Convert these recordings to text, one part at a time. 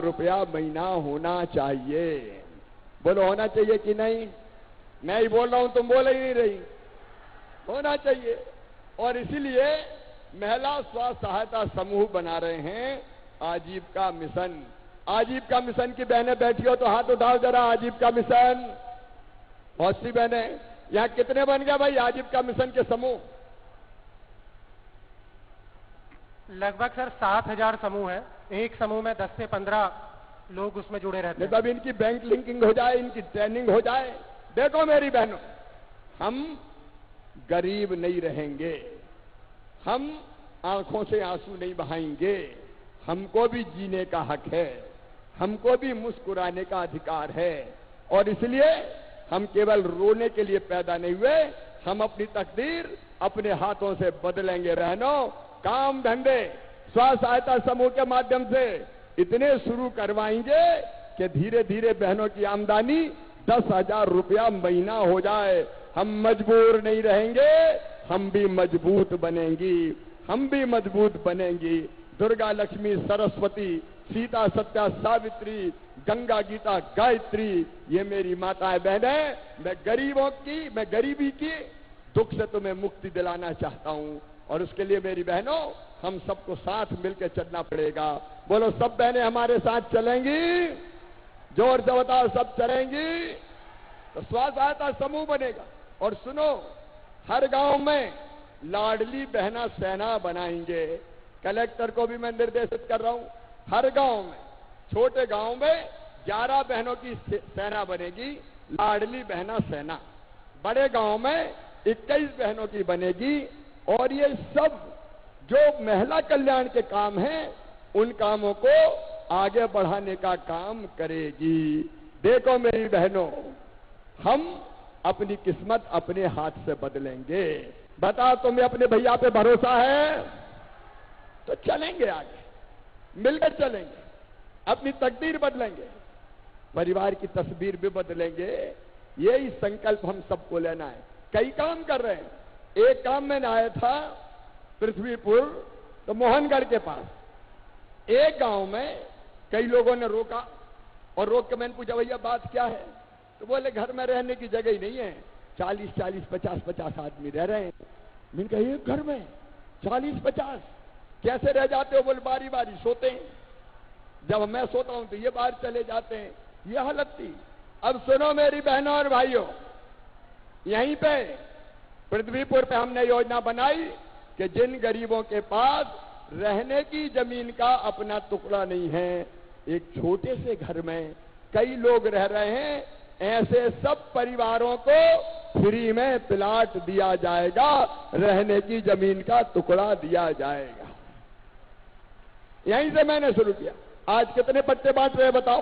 रुपया महीना होना चाहिए। बोलो होना चाहिए कि नहीं? मैं ही बोल रहा हूं, तुम बोल ही नहीं रही। होना चाहिए। और इसीलिए महिला स्वास्थ्य सहायता समूह बना रहे हैं आजीविका मिशन। आजीविका मिशन की बहनें बैठी हो तो हाथ उठाओ जरा। आजीविका मिशन, बहुत सी बहनें। यहां कितने बन गए भाई आजीविका मिशन के समूह? लगभग सर 7,000 समूह है। एक समूह में 10 से 15 लोग उसमें जुड़े रहते हैं। तब इनकी बैंक लिंकिंग हो जाए, इनकी ट्रेनिंग हो जाए। देखो मेरी बहनों, हम गरीब नहीं रहेंगे, हम आंखों से आंसू नहीं बहाएंगे। हमको भी जीने का हक है, हमको भी मुस्कुराने का अधिकार है। और इसलिए हम केवल रोने के लिए पैदा नहीं हुए, हम अपनी तकदीर अपने हाथों से बदलेंगे। बहनों, काम धंधे स्व सहायता समूह के माध्यम से इतने शुरू करवाएंगे कि धीरे धीरे बहनों की आमदनी 10,000 रुपया महीना हो जाए। हम मजबूर नहीं रहेंगे, हम भी मजबूत बनेंगी, हम भी मजबूत बनेंगी। दुर्गा, लक्ष्मी, सरस्वती, सीता, सत्या, सावित्री, गंगा, गीता, गायत्री, ये मेरी माताएं बहनें। मैं गरीबी की दुख से तुम्हें मुक्ति दिलाना चाहता हूं। और उसके लिए मेरी बहनों, हम सबको साथ मिलकर चलना पड़ेगा। बोलो, सब बहनें हमारे साथ चलेंगी? जोर से बताओ, सब चलेंगी? तो स्व सहायता समूह बनेगा। और सुनो, हर गांव में लाडली बहना सेना बनाएंगे। कलेक्टर को भी मैं निर्देशित कर रहा हूं, हर गांव में, छोटे गांव में 11 बहनों की सेना बनेगी, लाडली बहना सेना। बड़े गांव में 21 बहनों की बनेगी। और ये सब जो महिला कल्याण के काम हैं, उन कामों को आगे बढ़ाने का काम करेगी। देखो मेरी बहनों, हम अपनी किस्मत अपने हाथ से बदलेंगे। बताओ, तुम्हें अपने भैया पे भरोसा है? तो चलेंगे आगे, मिलकर चलेंगे, अपनी तकदीर बदलेंगे, परिवार की तस्वीर भी बदलेंगे। यही संकल्प हम सबको लेना है। कई काम कर रहे हैं। एक काम में आया था पृथ्वीपुर, तो मोहनगढ़ के पास एक गांव में कई लोगों ने रोका, और रोक के मैंने पूछा, भैया बात क्या है? तो बोले, घर में रहने की जगह ही नहीं है, 40-40, 50-50 आदमी रह रहे हैं। मैंने कहा, एक घर में 40-50 कैसे रह जाते हो? बोले, बारी बारी सोते हैं, जब मैं सोता हूं तो ये बाहर चले जाते हैं। ये हालत थी। अब सुनो मेरी बहनों और भाइयों, यहीं पे पृथ्वीपुर पे हमने योजना बनाई कि जिन गरीबों के पास रहने की जमीन का अपना टुकड़ा नहीं है, एक छोटे से घर में कई लोग रह रहे हैं, ऐसे सब परिवारों को फ्री में प्लाट दिया जाएगा, रहने की जमीन का टुकड़ा दिया जाएगा। यहीं से मैंने शुरू किया। आज कितने पट्टे बांट रहे हैं बताओ?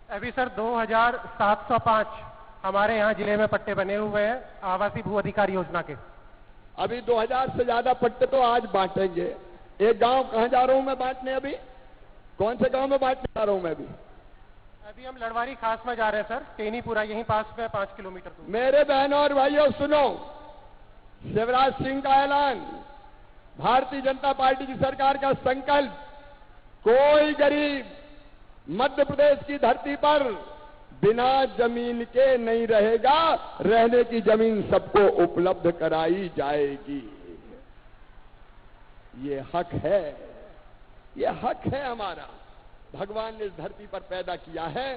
अभी सर 2,705 हमारे यहाँ जिले में पट्टे बने हुए हैं आवासीय भू अधिकार योजना के। अभी 2,000 से ज्यादा पट्टे तो आज बांटेंगे। एक गांव कहां जा रहा हूं मैं बांटने? अभी कौन से गांव में बांटने जा रहा हूं मैं? अभी हम लड़वारी खास में जा रहे हैं सर, टेनीपुरा, यहीं पास में 5 किलोमीटर दूर। मेरे बहनों और भाइयों सुनो, शिवराज सिंह का ऐलान, भारतीय जनता पार्टी की सरकार का संकल्प, कोई गरीब मध्य प्रदेश की धरती पर बिना जमीन के नहीं रहेगा, रहने की जमीन सबको उपलब्ध कराई जाएगी। ये हक है, ये हक है हमारा। भगवान ने इस धरती पर पैदा किया है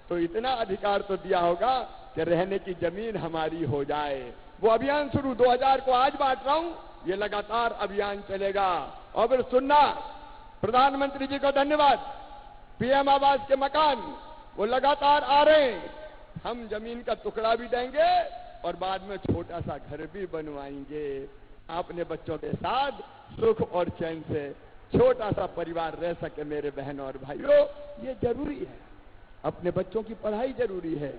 तो इतना अधिकार तो दिया होगा कि रहने की जमीन हमारी हो जाए। वो अभियान शुरू 2000 को आज बांट रहा हूं, ये लगातार अभियान चलेगा। और फिर सुनना, प्रधानमंत्री जी को धन्यवाद, पीएम आवास के मकान वो लगातार आ रहे हैं। हम जमीन का टुकड़ा भी देंगे और बाद में छोटा सा घर भी बनवाएंगे। अपने बच्चों के साथ सुख और चैन से छोटा सा परिवार रह सके। मेरे बहनों और भाइयों, ये जरूरी है, अपने बच्चों की पढ़ाई जरूरी है।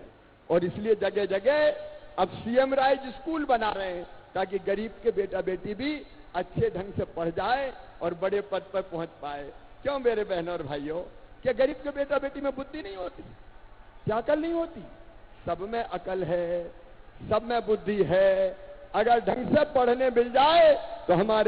और इसलिए जगह जगह अब सीएम राइज स्कूल बना रहे हैं ताकि गरीब के बेटा बेटी भी अच्छे ढंग से पढ़ जाए और बड़े पद पर पहुंच पाए। क्यों मेरे बहनों और भाइयों, क्या गरीब के बेटा बेटी में बुद्धि नहीं होती? क्या अकल नहीं होती? सब में अकल है, सब में बुद्धि है। अगर ढंग से पढ़ने मिल जाए तो हमारे